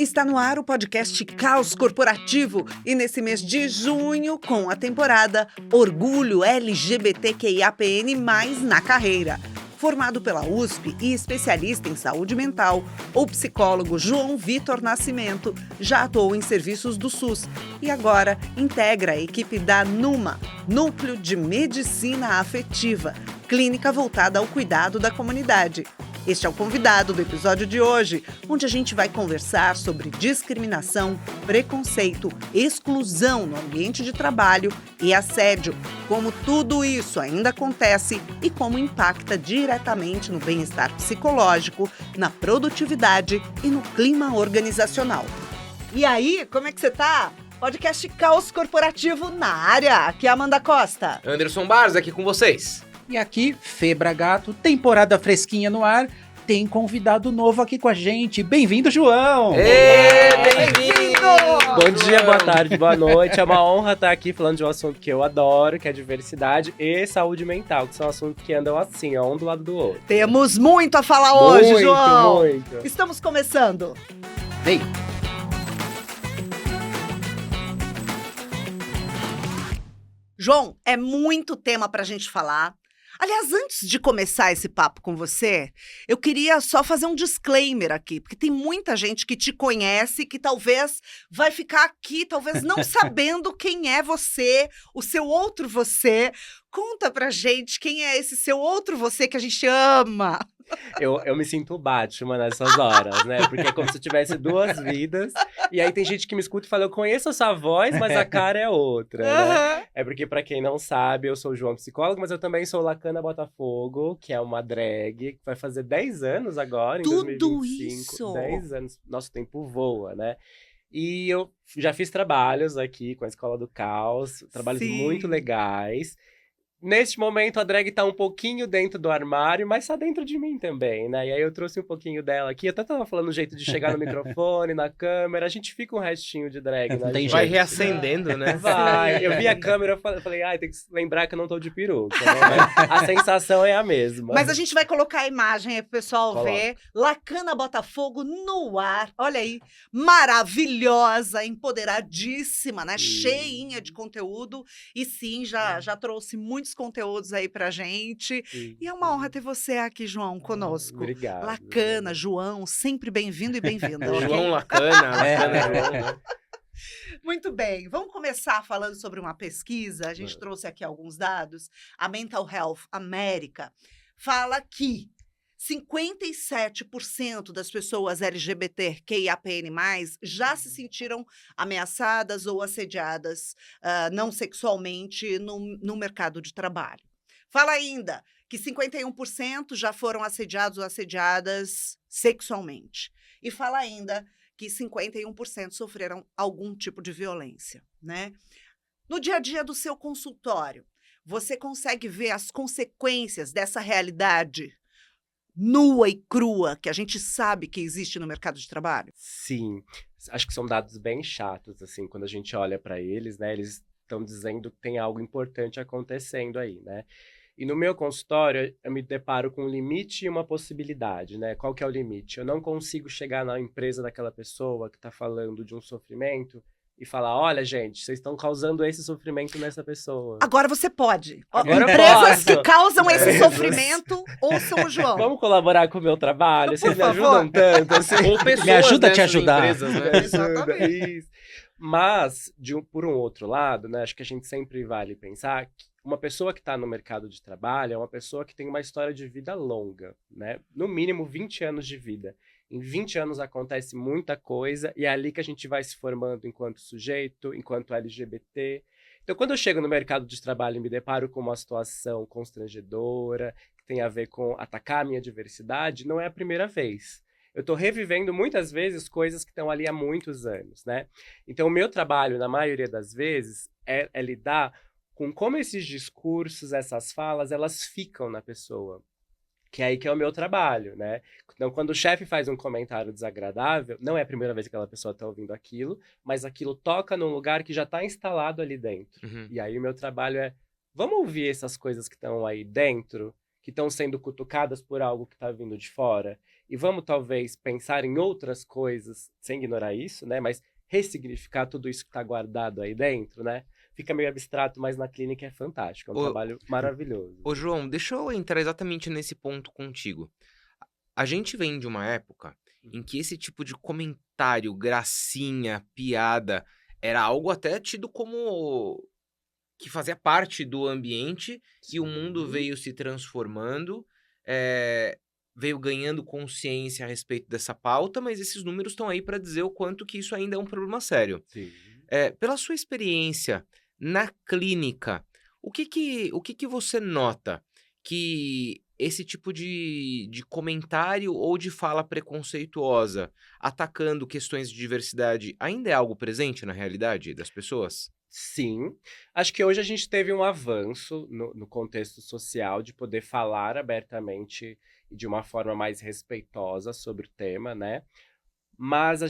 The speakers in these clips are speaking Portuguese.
Está no ar o podcast Caos Corporativo e nesse mês de junho, com a temporada Orgulho LGBTQIAPN+, na carreira. Formado pela USP e especialista em saúde mental, o psicólogo João Vitor Nascimento já atuou em serviços do SUS e agora integra a equipe da NUMA, Núcleo de Medicina Afetiva, clínica voltada ao cuidado da comunidade. Este é o convidado do episódio de hoje, onde a gente vai conversar sobre discriminação, preconceito, exclusão no ambiente de trabalho e assédio, como tudo isso ainda acontece e como impacta diretamente no bem-estar psicológico, na produtividade e no clima organizacional. E aí, como é que você tá? Podcast Caos Corporativo na área. Aqui é a Amanda Costa. Anderson Barros aqui com vocês. E aqui, Febra Gato, temporada fresquinha no ar, tem convidado novo aqui com a gente. Bem-vindo, João! Bem-vindo! Bom dia, boa tarde, boa noite. É uma honra estar aqui falando de um assunto que eu adoro, que é diversidade e saúde mental, que são assuntos que andam assim, ó, um do lado do outro. Temos muito a falar hoje, João! Muito. Estamos começando. Vem! João, é muito tema pra gente falar. Aliás, antes de começar esse papo com você, eu queria só fazer um disclaimer aqui, porque tem muita gente que te conhece, que talvez vai ficar aqui, talvez não sabendo quem é você, o seu outro você. Conta pra gente quem é esse seu outro você que a gente ama. Eu me sinto Batman nessas horas, né? Porque é como se eu tivesse duas vidas. E aí tem gente que me escuta e fala, eu conheço essa voz, mas a cara é outra, né? É porque, pra quem não sabe, eu sou o João psicólogo, mas eu também sou Lacana Botafogo, que é uma drag, que vai fazer 10 anos agora, em Tudo 2025. isso! 10 anos, nosso tempo voa, né? E eu já fiz trabalhos aqui com a Escola do Caos, trabalhos Sim. muito legais. Neste momento, a drag tá um pouquinho dentro do armário, mas tá dentro de mim também, né? E aí eu trouxe um pouquinho dela aqui. Eu até tava falando o jeito de chegar no microfone, na câmera. A gente fica um restinho de drag, né? Tem gente? Vai reacendendo, né? Vai. Eu vi a câmera, eu falei, tem que lembrar que eu não tô de peruca, né? Mas a sensação é a mesma. Mas a gente vai colocar a imagem aí pro pessoal Coloca. ver. Lacana Botafogo no ar. Olha aí, maravilhosa, empoderadíssima, né? Cheinha de conteúdo. E sim, já trouxe muitos conteúdos aí pra gente. Sim. E é uma honra ter você aqui, João, conosco. Obrigado. Lacana, João, sempre bem-vindo e bem-vinda. ok? João Lacana, Lacana João, né? Muito bem, vamos começar falando sobre uma pesquisa. A gente trouxe aqui alguns dados. A Mental Health América fala que 57% das pessoas LGBTQIAPN+, já se sentiram ameaçadas ou assediadas não sexualmente no mercado de trabalho. Fala ainda que 51% já foram assediados ou assediadas sexualmente. E fala ainda que 51% sofreram algum tipo de violência, né? No dia a dia do seu consultório, você consegue ver as consequências dessa realidade nua e crua que a gente sabe que existe no mercado de trabalho? Sim, acho que são dados bem chatos, assim, quando a gente olha para eles, né? Eles estão dizendo que tem algo importante acontecendo aí, né? E no meu consultório, eu me deparo com um limite e uma possibilidade, né? Qual que é o limite? Eu não consigo chegar na empresa daquela pessoa que está falando de um sofrimento e falar, olha, gente, vocês estão causando esse sofrimento nessa pessoa. Agora você pode. Ó, Agora eu empresas posso. que causam esse Empresas. sofrimento, ouçam o João. Vamos colaborar com o meu trabalho? Vocês me Por favor. ajudam tanto, assim. Ou pessoas Me ajuda a te dessas ajudar. empresas, né? Exatamente. Isso. Mas, por um outro lado, né, acho que a gente sempre vale pensar que uma pessoa que está no mercado de trabalho é uma pessoa que tem uma história de vida longa, né? No mínimo 20 anos de vida. Em 20 anos acontece muita coisa e é ali que a gente vai se formando enquanto sujeito, enquanto LGBT. Então, quando eu chego no mercado de trabalho e me deparo com uma situação constrangedora, que tem a ver com atacar a minha diversidade, não é a primeira vez. Eu estou revivendo muitas vezes coisas que estão ali há muitos anos, né? Então, o meu trabalho, na maioria das vezes, é lidar com como esses discursos, essas falas, elas ficam na pessoa. Que é aí que é o meu trabalho, né? Então, quando o chefe faz um comentário desagradável, não é a primeira vez que aquela pessoa está ouvindo aquilo, mas aquilo toca num lugar que já está instalado ali dentro. Uhum. E aí o meu trabalho é, vamos ouvir essas coisas que estão aí dentro, que estão sendo cutucadas por algo que está vindo de fora, E vamos talvez pensar em outras coisas, sem ignorar isso, né? Mas ressignificar tudo isso que está guardado aí dentro, né? Fica meio abstrato, mas na clínica é fantástico. É um trabalho maravilhoso. Ô, João, deixa eu entrar exatamente nesse ponto contigo. A gente vem de uma época em que esse tipo de comentário, gracinha, piada, era algo até tido como que fazia parte do ambiente e o mundo veio se transformando, veio ganhando consciência a respeito dessa pauta, mas esses números estão aí para dizer o quanto que isso ainda é um problema sério. Sim. Pela sua experiência na clínica, o que você nota que esse tipo de comentário ou de fala preconceituosa atacando questões de diversidade ainda é algo presente na realidade das pessoas? Sim. Acho que hoje a gente teve um avanço no contexto social de poder falar abertamente e de uma forma mais respeitosa sobre o tema, né? Mas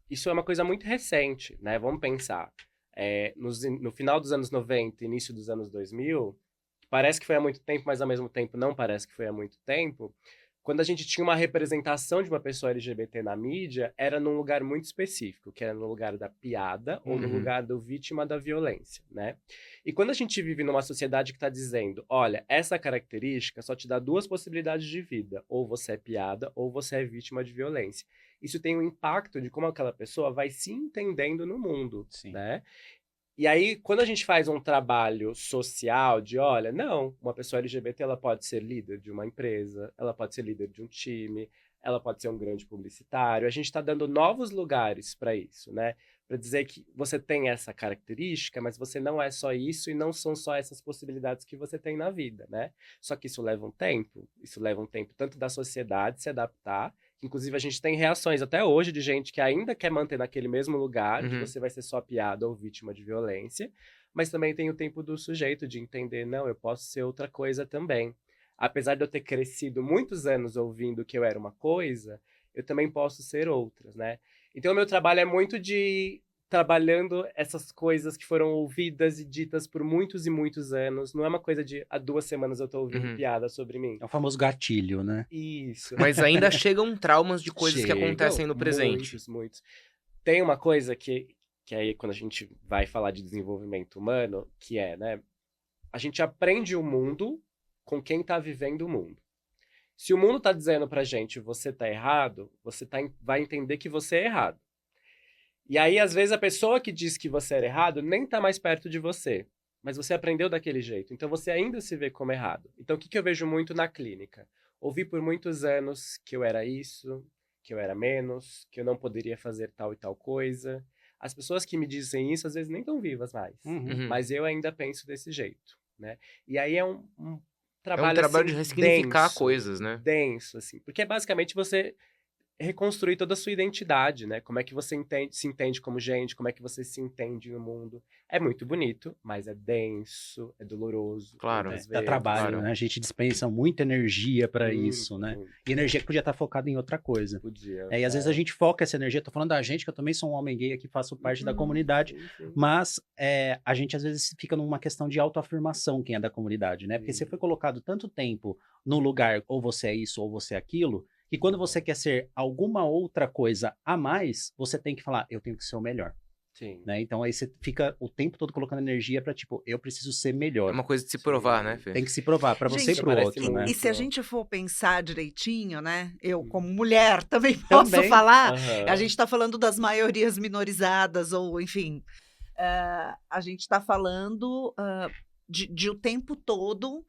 isso é uma coisa muito recente, né? Vamos pensar. No final dos anos 90, início dos anos 2000, parece que foi há muito tempo, mas ao mesmo tempo não parece que foi há muito tempo. Quando a gente tinha uma representação de uma pessoa LGBT na mídia, era num lugar muito específico, que era no lugar da piada ou no lugar do vítima da violência, né? E quando a gente vive numa sociedade que está dizendo, olha, essa característica só te dá 2 possibilidades de vida, ou você é piada ou você é vítima de violência. Isso tem um impacto de como aquela pessoa vai se entendendo no mundo, né? E aí, quando a gente faz um trabalho social de, olha, não, uma pessoa LGBT, ela pode ser líder de uma empresa, ela pode ser líder de um time, ela pode ser um grande publicitário, a gente está dando novos lugares para isso, né? Para dizer que você tem essa característica, mas você não é só isso e não são só essas possibilidades que você tem na vida, né? Só que isso leva um tempo tanto da sociedade se adaptar. Inclusive, a gente tem reações até hoje de gente que ainda quer manter naquele mesmo lugar, que você vai ser só piada ou vítima de violência, mas também tem o tempo do sujeito de entender, não, eu posso ser outra coisa também. Apesar de eu ter crescido muitos anos ouvindo que eu era uma coisa, eu também posso ser outras, né? Então, o meu trabalho é muito de trabalhando essas coisas que foram ouvidas e ditas por muitos e muitos anos. Não é uma coisa de há 2 semanas eu tô ouvindo piada sobre mim. É o famoso gatilho, né? Isso. Mas ainda chegam traumas de coisas que acontecem no presente. Muitos. Tem uma coisa que aí quando a gente vai falar de desenvolvimento humano, que é, né? A gente aprende o mundo com quem tá vivendo o mundo. Se o mundo tá dizendo pra gente, você tá errado, vai entender que você é errado. E aí, às vezes, a pessoa que diz que você era errado nem tá mais perto de você. Mas você aprendeu daquele jeito. Então, você ainda se vê como errado. Então, o que eu vejo muito na clínica? Ouvi por muitos anos que eu era isso, que eu era menos, que eu não poderia fazer tal e tal coisa. As pessoas que me dizem isso, às vezes, nem estão vivas mais. Mas eu ainda penso desse jeito, né? E aí é um trabalho, trabalho assim, de ressignificar denso, coisas, né? Denso, assim. Porque, basicamente, você reconstruir toda a sua identidade, né? Como é que você se entende como gente, como é que você se entende no mundo. É muito bonito, mas é denso, é doloroso. Claro. Dá trabalho, claro. né? A gente dispensa muita energia para isso, né? Muito. E energia que podia estar focada em outra coisa. Podia. E às vezes a gente foca essa energia, tô falando da gente, que eu também sou um homem gay aqui, faço parte da comunidade, mas a gente às vezes fica numa questão de autoafirmação, quem é da comunidade, né? Porque você foi colocado tanto tempo no lugar, ou você é isso, ou você é aquilo, que quando você quer ser alguma outra coisa a mais, você tem que falar, eu tenho que ser o melhor. Sim. Né? Então aí você fica o tempo todo colocando energia pra, tipo, eu preciso ser melhor. É uma coisa de se provar, né, Fê? Tem que se provar pra você e Gente, pro outro, né? E se a gente for pensar direitinho, né? Eu, como mulher, também posso Também. falar. Aham. A gente está falando das maiorias minorizadas, ou enfim. A gente está falando de o tempo todo.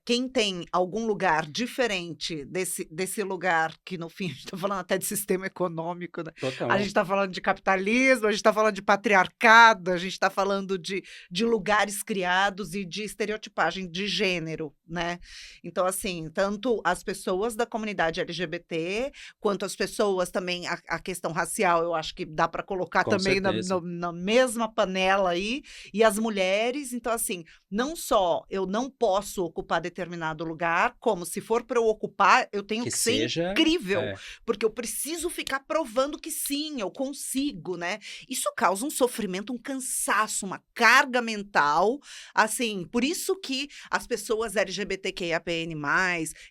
Quem tem algum lugar diferente desse lugar, que no fim a gente está falando até de sistema econômico, né? Total. A gente está falando de capitalismo, a gente está falando de patriarcado, a gente está falando de lugares criados e de estereotipagem de gênero, né? Então, assim, tanto as pessoas da comunidade LGBT, quanto as pessoas também, a questão racial, eu acho que dá para colocar Com também certeza. na mesma panela aí, e as mulheres. Então, assim, não só eu não posso ocupar ocupar determinado lugar, como se for para eu ocupar, eu tenho que ser seja, incrível, é. porque eu preciso ficar provando que sim, eu consigo, né? Isso causa um sofrimento, um cansaço, uma carga mental, assim, por isso que as pessoas LGBTQIAPN+,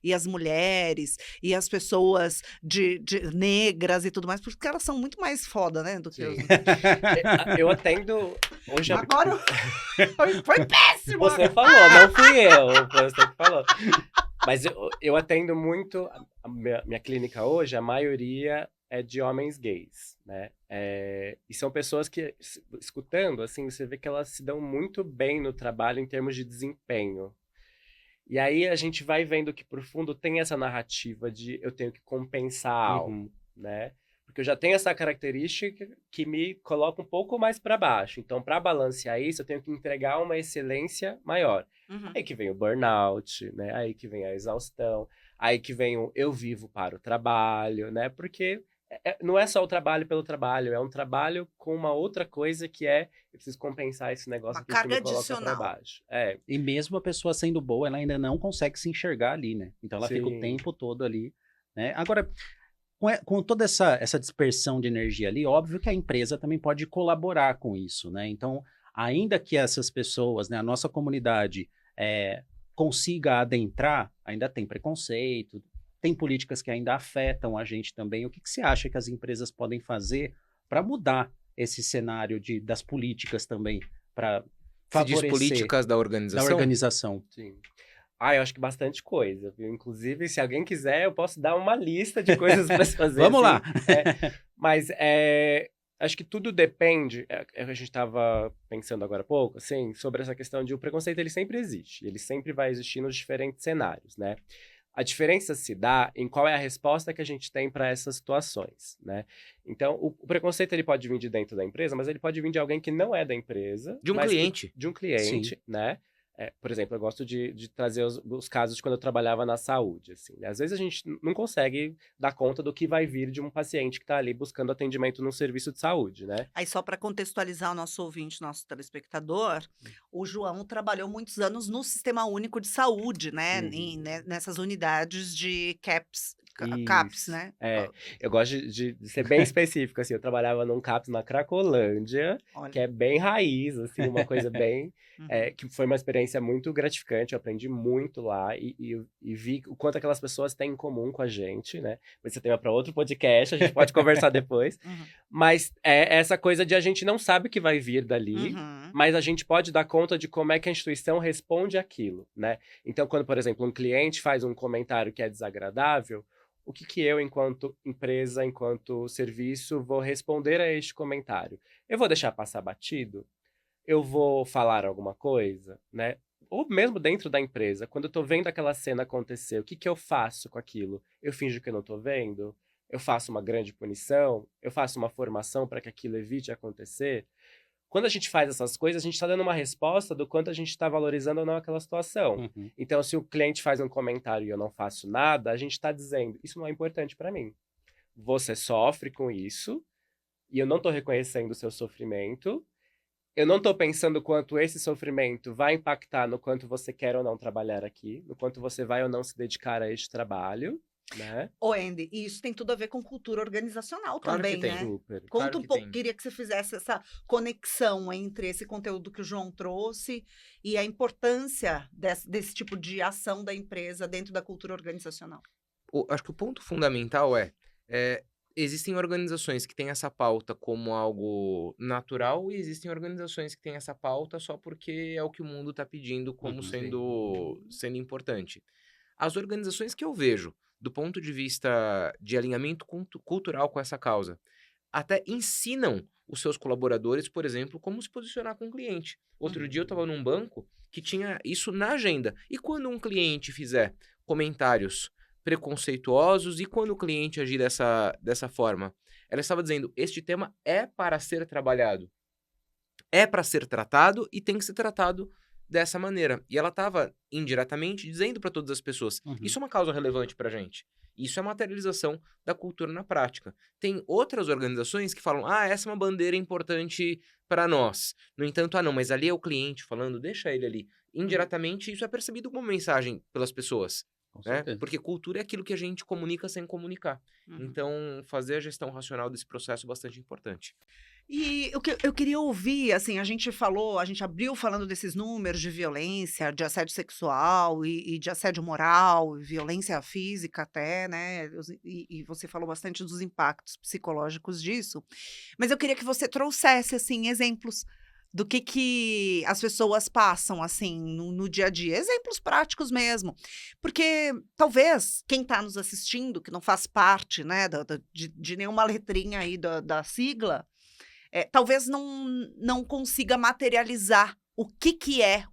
e as mulheres, e as pessoas de negras e tudo mais, porque elas são muito mais foda, né, do que os... Sim. Eu atendo hoje. Agora foi péssimo! Você falou, não fui eu. Você que falou. Mas eu atendo muito. A minha clínica hoje, a maioria é de homens gays, né? E são pessoas que, escutando, assim, você vê que elas se dão muito bem no trabalho em termos de desempenho. E aí a gente vai vendo que, por fundo, tem essa narrativa de eu tenho que compensar algo, né? Porque eu já tenho essa característica que me coloca um pouco mais para baixo. Então, para balancear isso, eu tenho que entregar uma excelência maior. Aí que vem o burnout, né? Aí que vem a exaustão. Aí que vem o eu vivo para o trabalho, né? Porque não é só o trabalho pelo trabalho, é um trabalho com uma outra coisa que é eu preciso compensar esse negócio Uma aqui carga que me coloca para adicional. baixo. E mesmo a pessoa sendo boa, ela ainda não consegue se enxergar ali, né? Então ela fica o Sim. tempo todo ali, né? Agora, com toda essa dispersão de energia ali, óbvio que a empresa também pode colaborar com isso, né? Então, ainda que essas pessoas, né, a nossa comunidade consiga adentrar, ainda tem preconceito, tem políticas que ainda afetam a gente também. O que você acha que as empresas podem fazer para mudar esse cenário das políticas também, para Você diz favorecer políticas da da organização? organização? Sim. Eu acho que bastante coisa, viu? Inclusive, se alguém quiser, eu posso dar uma lista de coisas para se fazer. Vamos lá! Mas acho que tudo depende. A gente estava pensando agora há pouco, assim, sobre essa questão de o preconceito, ele sempre existe. Ele sempre vai existir nos diferentes cenários, né? A diferença se dá em qual é a resposta que a gente tem para essas situações, né? Então, o preconceito ele pode vir de dentro da empresa, mas ele pode vir de alguém que não é da empresa. De um mas cliente. De um cliente, Sim. né? Por exemplo, eu gosto de trazer os casos de quando eu trabalhava na saúde, assim, né? Às vezes a gente não consegue dar conta do que vai vir de um paciente que está ali buscando atendimento num serviço de saúde, né? Aí, só para contextualizar o nosso ouvinte, nosso telespectador, o João trabalhou muitos anos no Sistema Único de Saúde, né? Nessas unidades de CAPS, Isso. né? Eu gosto de ser bem específico, assim, eu trabalhava num CAPS na Cracolândia, Olha. que é bem raiz, assim, uma coisa bem... que foi uma experiência muito gratificante, eu aprendi muito lá e vi o quanto aquelas pessoas têm em comum com a gente, né? Esse tema é para outro podcast, a gente pode conversar depois. Mas essa coisa de a gente não sabe o que vai vir dali, mas a gente pode dar conta de como é que a instituição responde àquilo, né? Então, quando, por exemplo, um cliente faz um comentário que é desagradável, o que eu, enquanto empresa, enquanto serviço, vou responder a este comentário? Eu vou deixar passar batido? Eu vou falar alguma coisa, né? Ou mesmo dentro da empresa, quando eu tô vendo aquela cena acontecer, o que eu faço com aquilo? Eu finjo que eu não tô vendo? Eu faço uma grande punição? Eu faço uma formação para que aquilo evite acontecer? Quando a gente faz essas coisas, a gente está dando uma resposta do quanto a gente está valorizando ou não aquela situação. Então, se o cliente faz um comentário e eu não faço nada, a gente está dizendo, isso não é importante para mim. Você sofre com isso, e eu não estou reconhecendo o seu sofrimento, eu não estou pensando quanto esse sofrimento vai impactar no quanto você quer ou não trabalhar aqui, no quanto você vai ou não se dedicar a este trabalho, né? Ô, Andy, e isso tem tudo a ver com cultura organizacional Claro que também, tem. né? Super. Conta Claro um que pouco, tem. queria que você fizesse essa conexão entre esse conteúdo que o João trouxe e a importância desse tipo de ação da empresa dentro da cultura organizacional. Acho que o ponto fundamental existem organizações que têm essa pauta como algo natural e existem organizações que têm essa pauta só porque é o que o mundo está pedindo como sendo importante. As organizações que eu vejo, do ponto de vista de alinhamento cultural com essa causa, até ensinam os seus colaboradores, por exemplo, como se posicionar com o cliente. Outro dia eu estava num banco que tinha isso na agenda. E quando um cliente fizer comentários preconceituosos e quando o cliente agir dessa forma? Ela estava dizendo, este tema é para ser trabalhado, é para ser tratado e tem que ser tratado dessa maneira. E ela estava indiretamente dizendo para todas as pessoas, isso é uma causa relevante para a gente. Isso é materialização da cultura na prática. Tem outras organizações que falam, essa é uma bandeira importante para nós. No entanto, não, mas ali é o cliente falando, deixa ele ali. Indiretamente, isso é percebido como mensagem pelas pessoas. Com Né? certeza. Porque cultura é aquilo que a gente comunica sem comunicar. Então, fazer a gestão racional desse processo é bastante importante. E o que eu queria ouvir, assim, a gente abriu falando desses números de violência, de assédio sexual e de assédio moral, violência física até, né? E você falou bastante dos impactos psicológicos disso. Mas eu queria que você trouxesse, assim, exemplos do que as pessoas passam, assim, no dia a dia. Exemplos práticos mesmo. Porque talvez quem está nos assistindo, que não faz parte, né, de nenhuma letrinha aí da sigla, talvez não consiga materializar o que é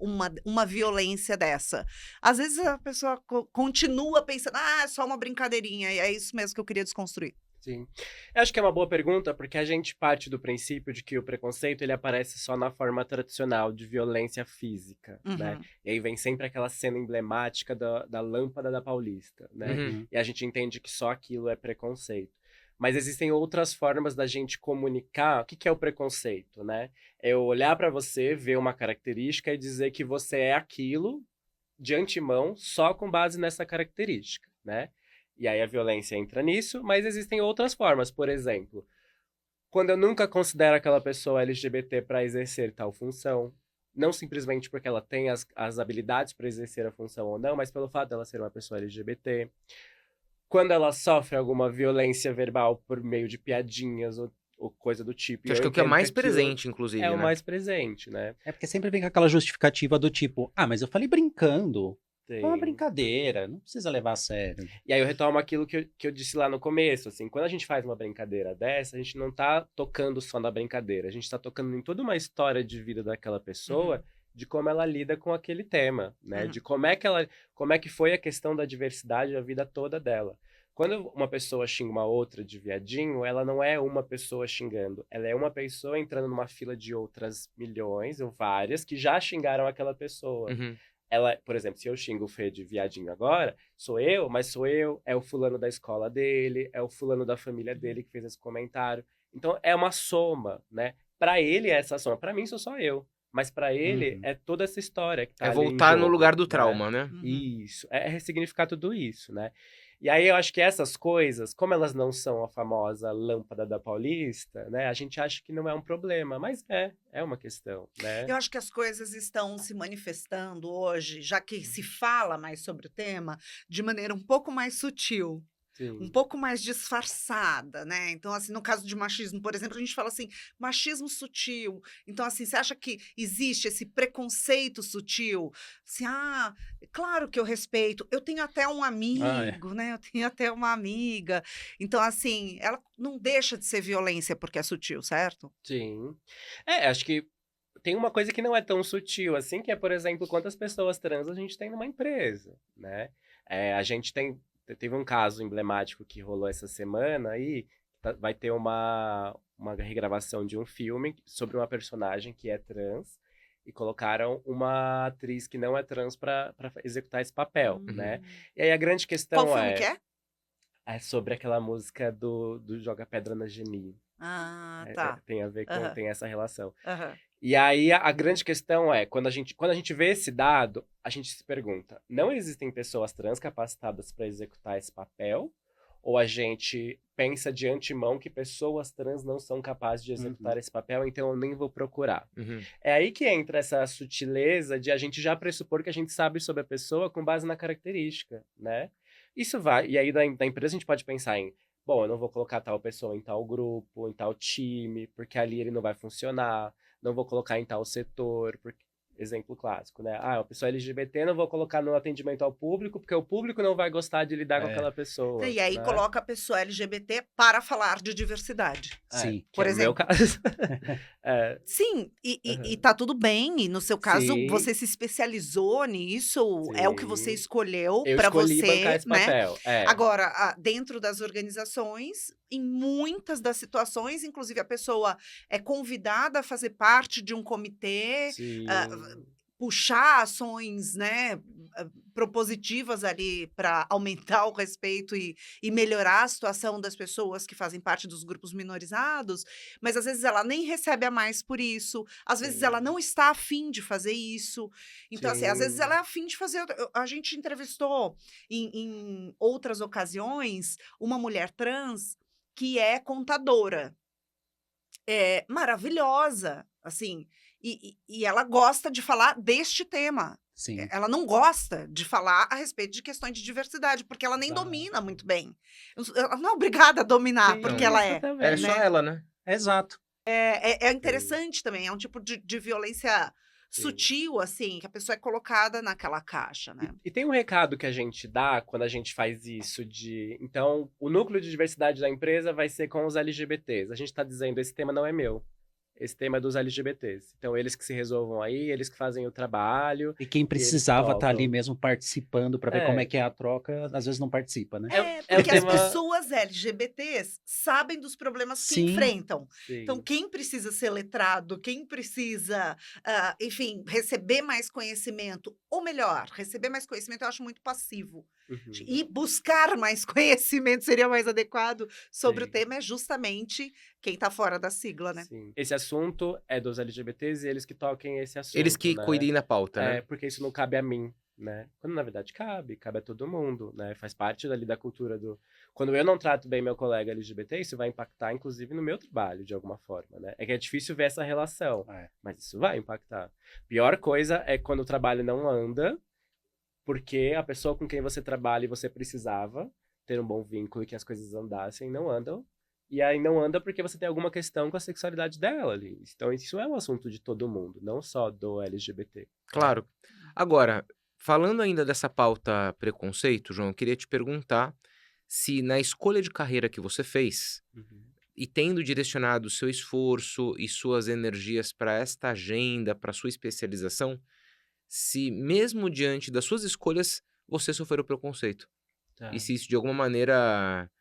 uma violência dessa. Às vezes a pessoa continua pensando, é só uma brincadeirinha, e é isso mesmo que eu queria desconstruir. Sim. Eu acho que é uma boa pergunta, porque a gente parte do princípio de que o preconceito ele aparece só na forma tradicional de violência física, né? E aí vem sempre aquela cena emblemática da lâmpada da Paulista, né? E a gente entende que só aquilo é preconceito. Mas existem outras formas da gente comunicar o que é o preconceito, né? É eu olhar para você, ver uma característica e dizer que você é aquilo de antemão só com base nessa característica, né? E aí a violência entra nisso, mas existem outras formas. Por exemplo, quando eu nunca considero aquela pessoa LGBT para exercer tal função, não simplesmente porque ela tem as habilidades para exercer a função ou não, mas pelo fato dela ser uma pessoa LGBT. Quando ela sofre alguma violência verbal por meio de piadinhas ou coisa do tipo. Que acho que é o que é mais presente, inclusive, é né? o mais presente, né? É porque sempre vem com aquela justificativa do tipo, mas eu falei brincando. Sim. É uma brincadeira, não precisa levar a sério. E aí eu retomo aquilo que eu disse lá no começo, assim, quando a gente faz uma brincadeira dessa, a gente não tá tocando só na brincadeira, a gente tá tocando em toda uma história de vida daquela pessoa, de como ela lida com aquele tema, né? De como é que foi a questão da diversidade a vida toda dela. Quando uma pessoa xinga uma outra de viadinho, ela não é uma pessoa xingando, ela é uma pessoa entrando numa fila de outras milhões ou várias que já xingaram aquela pessoa. Ela, por exemplo, se eu xingo o Fê de viadinho agora, mas sou eu, é o fulano da escola dele, é o fulano da família dele que fez esse comentário. Então, é uma soma, né? Pra ele é essa soma, pra mim sou só eu. Mas pra ele é toda essa história que tá ali voltar em jogo, no lugar do né? trauma, né? Isso, é ressignificar tudo isso, né? E aí eu acho que essas coisas, como elas não são a famosa lâmpada da Paulista, né? A gente acha que não é um problema, mas é uma questão, né? Eu acho que as coisas estão se manifestando hoje, já que se fala mais sobre o tema, de maneira um pouco mais sutil. Sim. Um pouco mais disfarçada, né? Então, assim, no caso de machismo, por exemplo, a gente fala assim, machismo sutil. Então, assim, você acha que existe esse preconceito sutil? Assim, claro que eu respeito. Eu tenho até um amigo, né? Eu tenho até uma amiga. Então, assim, ela não deixa de ser violência porque é sutil, certo? Sim. Acho que tem uma coisa que não é tão sutil, assim, que é, por exemplo, quantas pessoas trans a gente tem numa empresa, né? A gente teve um caso emblemático que rolou essa semana aí, vai ter uma regravação de um filme sobre uma personagem que é trans e colocaram uma atriz que não é trans para executar esse papel, né? E aí a grande questão Qual filme que é? É sobre aquela música do Joga Pedra na Geni. Tá. Tem a ver com, tem essa relação. E E aí a grande questão é, quando a gente vê esse dado, a gente se pergunta, não existem pessoas trans capacitadas para executar esse papel? Ou a gente pensa de antemão que pessoas trans não são capazes de executar esse papel, então eu nem vou procurar? É aí que entra essa sutileza de a gente já pressupor que a gente sabe sobre a pessoa com base na característica, né? Isso vai, e aí da empresa a gente pode pensar em, bom, eu não vou colocar tal pessoa em tal grupo, em tal time, porque ali ele não vai funcionar. Não vou colocar em tal setor, porque... exemplo clássico, né? Uma pessoa LGBT não vou colocar no atendimento ao público, porque o público não vai gostar de lidar com aquela pessoa. E aí né? coloca a pessoa LGBT para falar de diversidade. Sim. Por exemplo. No meu caso. Sim, e tá tudo bem. E no seu caso, Sim. você se especializou nisso, é o que você Sim. escolheu Eu para escolhi você, bancar esse né? papel. Agora, dentro das organizações, em muitas das situações, inclusive a pessoa é convidada a fazer parte de um comitê. Sim. puxar ações, né, propositivas ali para aumentar o respeito e melhorar a situação das pessoas que fazem parte dos grupos minorizados, mas às vezes ela nem recebe a mais por isso, às vezes ela Sim. não está afim de fazer isso. Então, assim, às vezes ela é Sim. afim de fazer. A gente entrevistou em outras ocasiões uma mulher trans que é contadora. É maravilhosa, assim, e ela gosta de falar deste tema. Sim. Ela não gosta de falar a respeito de questões de diversidade, porque ela nem Exato. domina muito bem. Ela não é obrigada a dominar, Sim, porque ela é, É exatamente. só né? ela, né? Exato. É interessante também, é um tipo de violência Sim. sutil, assim, que a pessoa é colocada naquela caixa, né? E tem um recado que a gente dá quando a gente faz isso de... Então, o núcleo de diversidade da empresa vai ser com os LGBTs. A gente tá dizendo, esse tema não é meu. Esse tema é dos LGBTs. Então, eles que se resolvam aí, eles que fazem o trabalho. E quem eles precisava estar ali tocam. mesmo participando para ver como É. é que é a troca, às vezes não participa, né? É o Porque as tema... pessoas LGBTs sabem dos problemas que Sim. enfrentam. Sim. Então, quem precisa ser letrado, quem precisa, enfim, receber mais conhecimento, ou melhor, receber mais conhecimento eu acho muito passivo. Uhum. E buscar mais conhecimento seria mais adequado sobre o Sim. tema é justamente quem está fora da sigla, né? Sim. Esse assunto é dos LGBTs e eles que toquem esse assunto, Eles que né? cuidem da pauta, É, né? porque isso não cabe a mim, né? Quando na verdade cabe a todo mundo, né? Faz parte dali da cultura do... Quando eu não trato bem meu colega LGBT, isso vai impactar, inclusive, no meu trabalho, de alguma forma, né? É que é difícil ver essa relação, mas isso vai impactar. Pior coisa é quando o trabalho não anda, porque a pessoa com quem você trabalha e você precisava ter um bom vínculo e que as coisas andassem, não andam. E aí não anda porque você tem alguma questão com a sexualidade dela ali. Então isso é um assunto de todo mundo, não só do LGBT. Claro. Agora, falando ainda dessa pauta preconceito, João, eu queria te perguntar se na escolha de carreira que você fez, Uhum. e tendo direcionado o seu esforço e suas energias para esta agenda, para sua especialização, se mesmo diante das suas escolhas você sofreu preconceito. Tá. E se isso de alguma maneira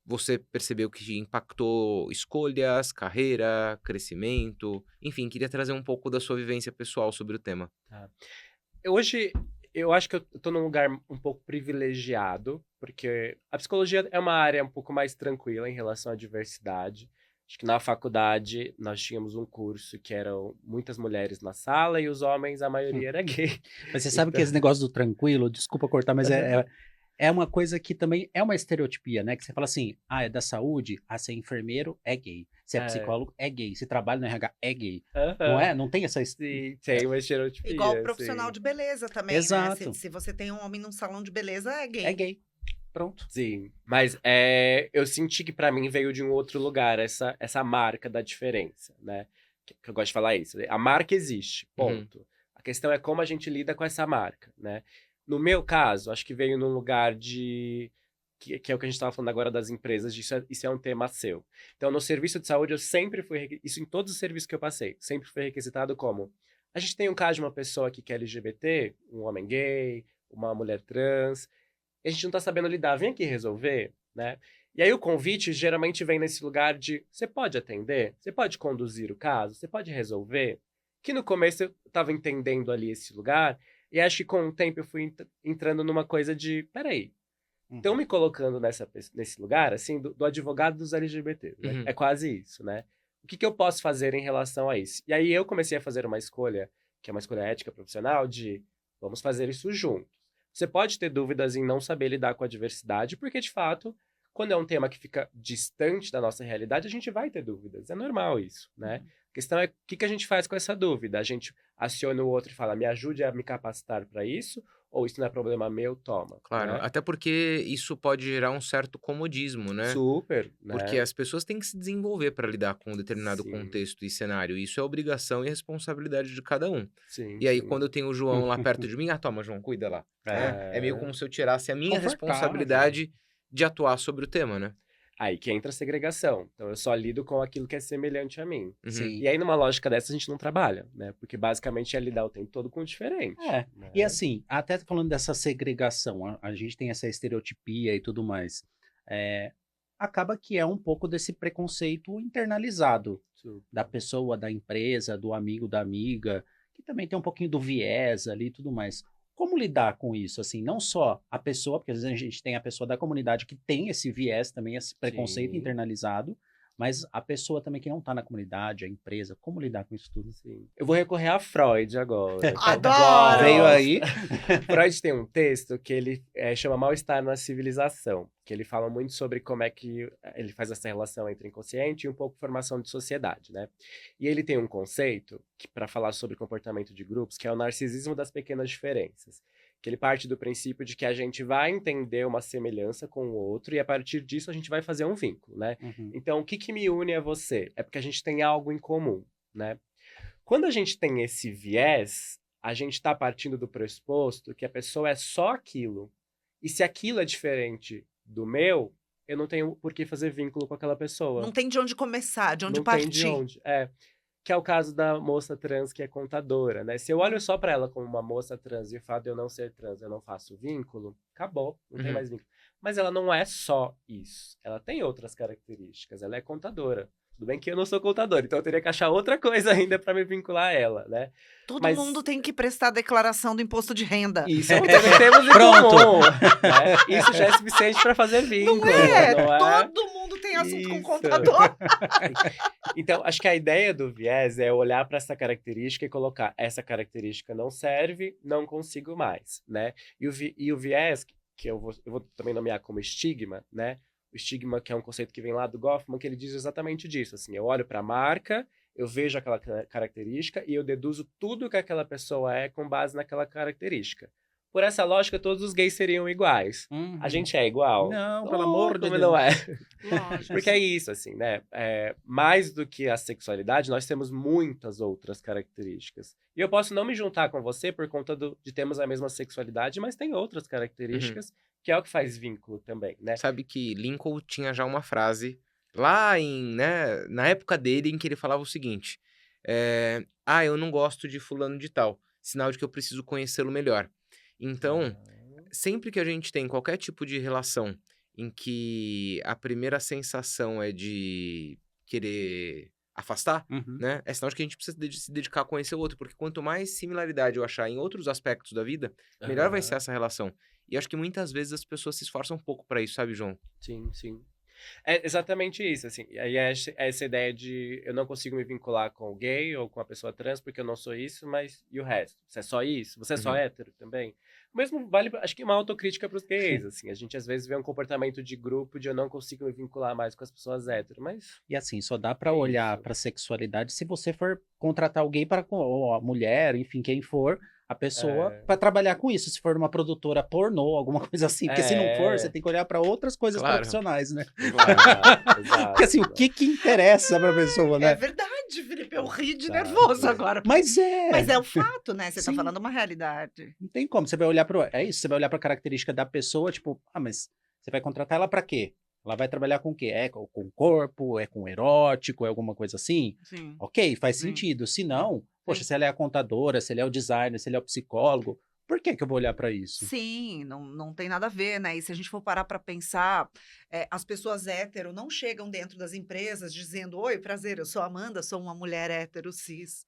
você percebeu que impactou escolhas, carreira, crescimento, enfim, queria trazer um pouco da sua vivência pessoal sobre o tema. Hoje, eu acho que eu tô num lugar um pouco privilegiado, porque a psicologia é uma área um pouco mais tranquila em relação à diversidade. Acho que na faculdade nós tínhamos um curso que eram muitas mulheres na sala e os homens, a maioria era gay. Mas você sabe que Então- esse negócio do tranquilo, desculpa cortar, mas é uma coisa que também é uma estereotipia, né? Que você fala assim, é da saúde, ser enfermeiro é gay. Se é É. psicólogo, é gay. Se trabalha no RH, é gay. Aham. Não é? Não tem essa... Sim, tem uma estereotipia. Igual o profissional sim. de beleza também, né? Exato. Se você tem um homem num salão de beleza, é gay. É gay. Pronto. Sim, mas eu senti que pra mim veio de um outro lugar essa marca da diferença, né? Que eu gosto de falar isso. A marca existe, ponto. A questão é como a gente lida com essa marca, né? No meu caso, acho que veio num lugar de... Que é o que a gente estava falando agora das empresas, isso é um tema seu. Então, no serviço de saúde, eu sempre fui... Isso em todos os serviços que eu passei, sempre foi requisitado como... A gente tem um caso de uma pessoa aqui que é LGBT, um homem gay, uma mulher trans... E a gente não tá sabendo lidar, vem aqui resolver, né? E aí o convite geralmente vem nesse lugar de, você pode atender? Você pode conduzir o caso? Você pode resolver? Que no começo eu tava entendendo ali esse lugar, e acho que com o tempo eu fui entrando numa coisa de, peraí, estão me colocando nesse lugar, assim, do advogado dos LGBT, né? Uhum. É quase isso, né? O que eu posso fazer em relação a isso? E aí eu comecei a fazer uma escolha, que é uma escolha ética profissional, de vamos fazer isso juntos. Você pode ter dúvidas em não saber lidar com a diversidade, porque, de fato, quando é um tema que fica distante da nossa realidade, a gente vai ter dúvidas. É normal isso, né? A questão é o que a gente faz com essa dúvida. A gente aciona o outro e fala, me ajude a me capacitar para isso, ou isso não é problema meu, toma. Claro, né? até porque isso pode gerar um certo comodismo, né? Super, né? Porque as pessoas têm que se desenvolver para lidar com um determinado Sim. contexto e cenário. Isso é obrigação e responsabilidade de cada um. Sim, E aí, sim. quando eu tenho o João lá perto de mim, toma, João, cuida lá. né? É meio como se eu tirasse a minha Confortável. responsabilidade de atuar sobre o tema, né? Aí que entra a segregação. Então, eu só lido com aquilo que é semelhante a mim. Uhum. Sim. E aí, numa lógica dessa, a gente não trabalha, né? Porque, basicamente, é lidar o tempo todo com o diferente. É, né? e assim, até falando dessa segregação, a gente tem essa estereotipia e tudo mais. Acaba que é um pouco desse preconceito internalizado da pessoa, da empresa, do amigo, da amiga, que também tem um pouquinho do viés ali e tudo mais. Como lidar com isso? Assim, não só a pessoa, porque às vezes a gente tem a pessoa da comunidade que tem esse viés também, esse preconceito Sim. internalizado, mas a pessoa também que não está na comunidade, a empresa, como lidar com isso tudo? Sim. Eu vou recorrer a Freud agora. Adoro! Veio aí. Freud tem um texto que ele chama Mal-Estar na Civilização, que ele fala muito sobre como é que ele faz essa relação entre inconsciente e um pouco formação de sociedade, né? E ele tem um conceito para falar sobre comportamento de grupos, que é o narcisismo das pequenas diferenças. Que ele parte do princípio de que a gente vai entender uma semelhança com o outro e a partir disso a gente vai fazer um vínculo, né? Uhum. Então, o que me une a você? É porque a gente tem algo em comum, né? Quando a gente tem esse viés, a gente está partindo do pressuposto que a pessoa é só aquilo. E se aquilo é diferente do meu, eu não tenho por que fazer vínculo com aquela pessoa. Não tem de onde começar, de onde Não partir. tem de onde. Que é o caso da moça trans que é contadora, né? Se eu olho só pra ela como uma moça trans e o fato de eu não ser trans, eu não faço vínculo, acabou, não tem Uhum. mais vínculo. Mas ela não é só isso. Ela tem outras características. Ela é contadora. Tudo bem que eu não sou contador, então eu teria que achar outra coisa ainda pra me vincular a ela, né? Todo Mas- mundo tem que prestar a declaração do imposto de renda. Isso também temos em Pronto. comum, né? Isso já é suficiente pra fazer vínculo, Não é? não é? Todo mundo tem assunto com Isso. contador. Então, acho que a ideia do viés é olhar para essa característica e colocar essa característica não serve, não consigo mais, né? E o viés, que eu vou também nomear como estigma, né? O estigma, que é um conceito que vem lá do Goffman, que ele diz exatamente disso, assim, eu olho para a marca, eu vejo aquela característica e eu deduzo tudo que aquela pessoa é com base naquela característica. Por essa lógica, todos os gays seriam iguais. Uhum. A gente é igual? Não, pelo amor de como Deus. não é? Lógico. Porque é isso, assim, né? Mais do que a sexualidade, nós temos muitas outras características. E eu posso não me juntar com você por conta de termos a mesma sexualidade, mas tem outras características que é o que faz vínculo também, né? Sabe que Lincoln tinha já uma frase lá né, na época dele em que ele falava o seguinte: eu não gosto de fulano de tal, sinal de que eu preciso conhecê-lo melhor. Então, sempre que a gente tem qualquer tipo de relação em que a primeira sensação é de querer afastar, Uhum. né, é sinal de que a gente precisa se dedicar a conhecer o outro, porque quanto mais similaridade eu achar em outros aspectos da vida, melhor vai ser essa relação. E acho que muitas vezes as pessoas se esforçam um pouco pra isso, sabe, João? Sim, sim. É exatamente isso, assim. E aí é essa ideia de eu não consigo me vincular com o gay ou com a pessoa trans porque eu não sou isso, mas e o resto? Você é só isso? Você é só hétero também? Mesmo vale, acho que uma autocrítica pros gays, assim. A gente às vezes vê um comportamento de grupo de eu não consigo me vincular mais com as pessoas hétero, mas... E assim, só dá pra É olhar isso. pra sexualidade se você for contratar alguém para ou a mulher, enfim, quem for, a pessoa pra trabalhar com isso. Se for uma produtora pornô, alguma coisa assim. Porque se não for, você tem que olhar pra outras coisas Claro. profissionais, né? Exato. Porque assim, o que interessa pra pessoa, É né? verdade, Felipe. Eu ri de Exato. nervoso agora. Mas é. Mas é o fato, né? Você tá Sim. falando uma realidade. Não tem como. Você vai olhar pro. É isso, você vai olhar pra característica da pessoa, tipo, mas você vai contratar ela pra quê? Ela vai trabalhar com o quê? É com o corpo? É com erótico? É alguma coisa assim? Sim. Ok, faz Sim. sentido. Se não, poxa, Sim. se ela é a contadora, se ele é o designer, se ele é o psicólogo, por que eu vou olhar pra isso? Sim, não tem nada a ver, né? E se a gente for parar para pensar, as pessoas hétero não chegam dentro das empresas dizendo: oi, prazer, eu sou a Amanda, sou uma mulher hétero cis.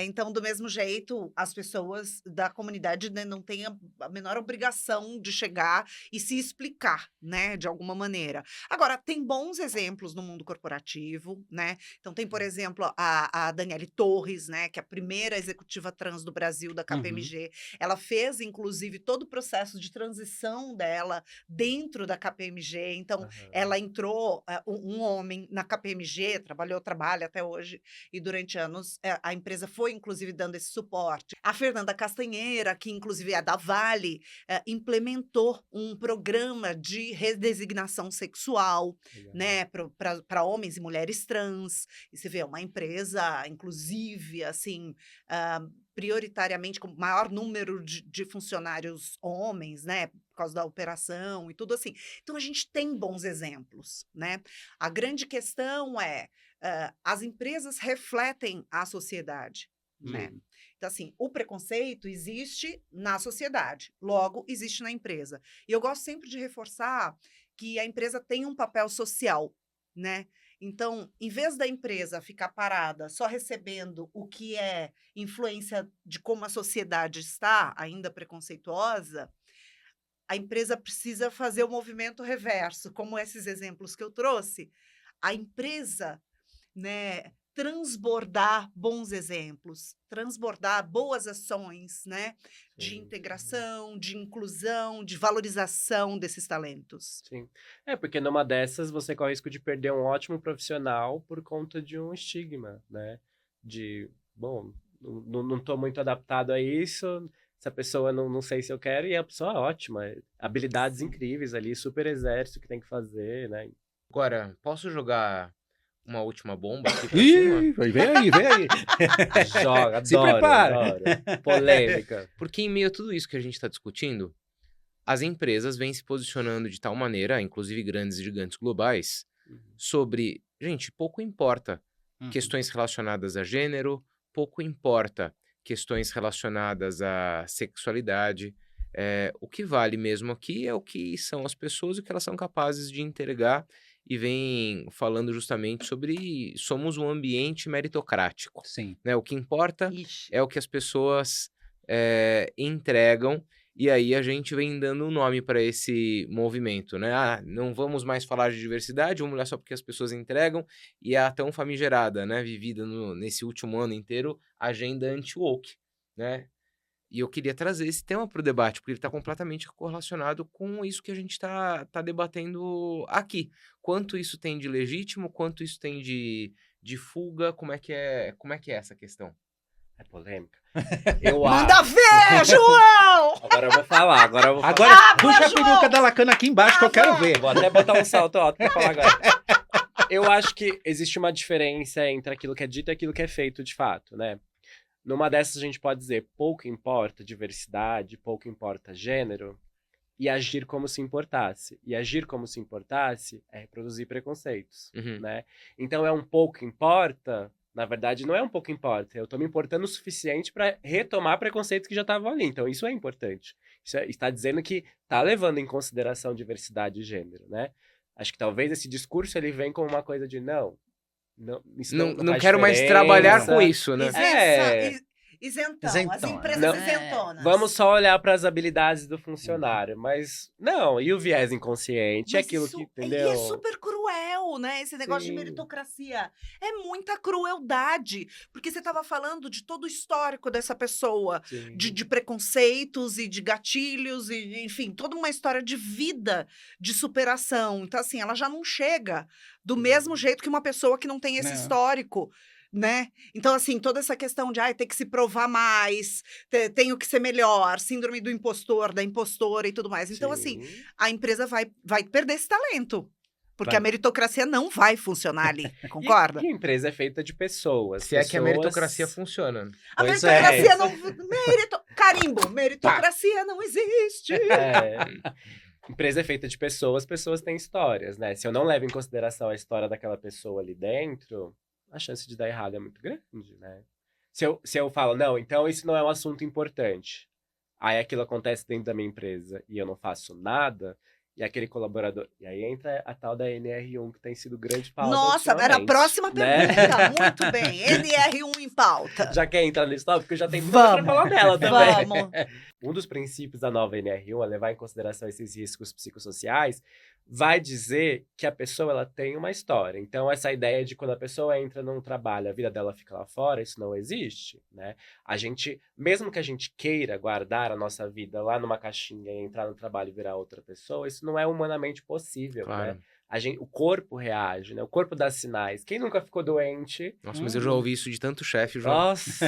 Então, do mesmo jeito, as pessoas da comunidade, né, não têm a menor obrigação de chegar e se explicar, né, de alguma maneira. Agora, tem bons exemplos no mundo corporativo, né? Então, tem, por exemplo, a Daniele Torres, né, que é a primeira executiva trans do Brasil da KPMG. Ela fez, inclusive, todo o processo de transição dela dentro da KPMG. Então, ela entrou, um homem na KPMG, trabalha até hoje, e durante anos a empresa foi, inclusive, dando esse suporte. A Fernanda Castanheira, que inclusive é da Vale, implementou um programa de redesignação sexual, né, para homens e mulheres trans. E você vê, uma empresa, inclusive, assim, prioritariamente com maior número de funcionários homens, né, por causa da operação e tudo assim. Então, a gente tem bons exemplos, né? A grande questão é, as empresas refletem a sociedade, né? Então, assim, o preconceito existe na sociedade, logo existe na empresa. E eu gosto sempre de reforçar que a empresa tem um papel social, né? Então, em vez da empresa ficar parada só recebendo o que é influência de como a sociedade está, ainda preconceituosa, a empresa precisa fazer o movimento reverso, como esses exemplos que eu trouxe. A empresa, né, transbordar bons exemplos, transbordar boas ações, né, de Sim. integração, de inclusão, de valorização desses talentos. Sim. Porque numa dessas você corre o risco de perder um ótimo profissional por conta de um estigma, né? De, bom, não tô muito adaptado a isso, essa pessoa não sei se eu quero, e a pessoa é ótima, habilidades Sim. incríveis ali, super exército que tem que fazer, né? Agora, posso jogar uma última bomba aqui pra cima? Ih, vem aí, vem aí. Joga, Se adoro, prepara. adoro. Polêmica. Porque em meio a tudo isso que a gente está discutindo, as empresas vêm se posicionando de tal maneira, inclusive grandes e gigantes globais, sobre, gente, pouco importa questões relacionadas a gênero, pouco importa questões relacionadas à sexualidade. O que vale mesmo aqui é o que são as pessoas e o que elas são capazes de entregar, e vem falando justamente sobre somos um ambiente meritocrático, Sim. né? O que importa Ixi. é o que as pessoas entregam, e aí a gente vem dando um nome para esse movimento, né? Ah, não vamos mais falar de diversidade, vamos olhar só porque as pessoas entregam, e a tão famigerada, né, vivida nesse último ano inteiro, agenda anti-woke, né? E eu queria trazer esse tema para o debate, porque ele está completamente correlacionado com isso que a gente está debatendo aqui. Quanto isso tem de legítimo, quanto isso tem de fuga, como é que é essa questão? É polêmica. Eu Manda acho. ver, João! Agora eu vou falar, Agora, Ah, puxa a João! peruca da Lacana aqui embaixo que eu quero ver. Vou até botar um salto alto pra falar agora. Eu acho que existe uma diferença entre aquilo que é dito e aquilo que é feito de fato, né? Numa dessas a gente pode dizer pouco importa diversidade, pouco importa gênero, e agir como se importasse. E agir como se importasse é reproduzir preconceitos, Uhum. né? Então é um pouco importa, na verdade não é um pouco importa, eu tô me importando o suficiente para retomar preconceitos que já estavam ali. Então isso é importante. Isso está dizendo que tá levando em consideração diversidade e gênero, né? Acho que talvez esse discurso ele vem como uma coisa de isso Não faz quero mais diferença. trabalhar com isso, né? Isentão, as Isentão, empresas Não, isentonas. Vamos só olhar para as habilidades do funcionário, mas não, e o viés inconsciente, é Mas aquilo isso- que, E entendeu? é super cruel, né? Esse negócio de Sim. meritocracia. É muita crueldade. Porque você estava falando de todo o histórico dessa pessoa. Sim. De preconceitos e de gatilhos, e enfim, toda uma história de vida, de superação. Então, assim, ela já não chega do mesmo jeito que uma pessoa que não tem esse Não. histórico, né? Então, assim, toda essa questão de ter que se provar mais, tenho que ser melhor, síndrome do impostor, da impostora e tudo mais. Então, assim, Sim. a empresa vai perder esse talento. Porque Vai. a meritocracia não vai funcionar ali, concorda? E a empresa é feita de pessoas. Se é que a pessoas- meritocracia funciona. A Pois meritocracia é. não... Carimbo, meritocracia não existe. É. Empresa é feita de pessoas, pessoas têm histórias, né? Se eu não levo em consideração a história daquela pessoa ali dentro, a chance de dar errado é muito grande, né? Se eu falo, não, então isso não é um assunto importante, aí aquilo acontece dentro da minha empresa e eu não faço nada, e aquele colaborador... E aí entra a tal da NR1, que tem sido grande pauta Nossa, era a ultimamente, próxima né? pergunta. Muito bem. NR1 em pauta. Já quer entrar nesse tópico? Porque eu já tenho muita coisa pra falar dela também. Vamos. Um dos princípios da nova NR1 é levar em consideração esses riscos psicossociais, vai dizer que a pessoa ela tem uma história. Então, essa ideia de quando a pessoa entra num trabalho, a vida dela fica lá fora, isso não existe, né? A gente, mesmo que a gente queira guardar a nossa vida lá numa caixinha e entrar no trabalho e virar outra pessoa, isso não é humanamente possível, Claro. né? O corpo reage, né? O corpo dá sinais. Quem nunca ficou doente? Nossa, mas eu já ouvi isso de tanto chefe, já. Nossa!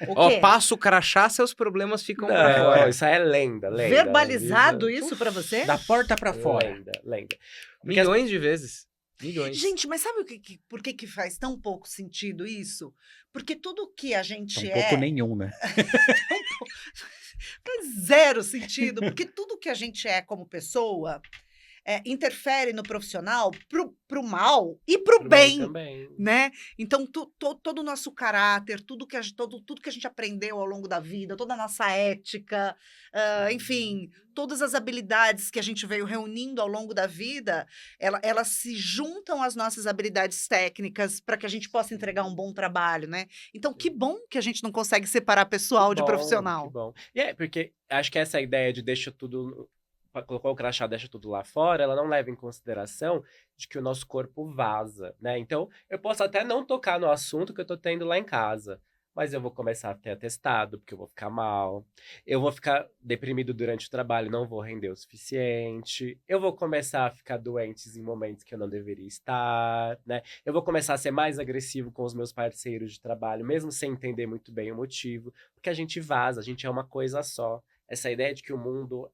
O Ó, quê? passa o crachá, seus problemas ficam pra Não, fora. isso aí é lenda. Verbalizado isso pra você? Da porta pra fora. Lenda. Milhões de vezes. Milhões. Gente, mas sabe por que faz tão pouco sentido isso? Porque tudo que a gente Um pouco nenhum, né? faz zero sentido. Porque tudo que a gente é como pessoa interfere no profissional pro mal e pro bem. Também. Né? Então, todo o nosso caráter, tudo que a gente aprendeu ao longo da vida, toda a nossa ética, enfim, todas as habilidades que a gente veio reunindo ao longo da vida, elas se juntam às nossas habilidades técnicas para que a gente possa entregar um bom trabalho, né? Então, que bom que a gente não consegue separar pessoal de profissional. Que bom. E porque acho que essa ideia de deixa tudo... colocou o crachá, deixa tudo lá fora, ela não leva em consideração de que o nosso corpo vaza, né? Então, eu posso até não tocar no assunto que eu tô tendo lá em casa, mas eu vou começar a ter atestado, porque eu vou ficar mal, eu vou ficar deprimido durante o trabalho, não vou render o suficiente, eu vou começar a ficar doente em momentos que eu não deveria estar, né? Eu vou começar a ser mais agressivo com os meus parceiros de trabalho, mesmo sem entender muito bem o motivo, porque a gente vaza, a gente é uma coisa só. Essa ideia de que o mundo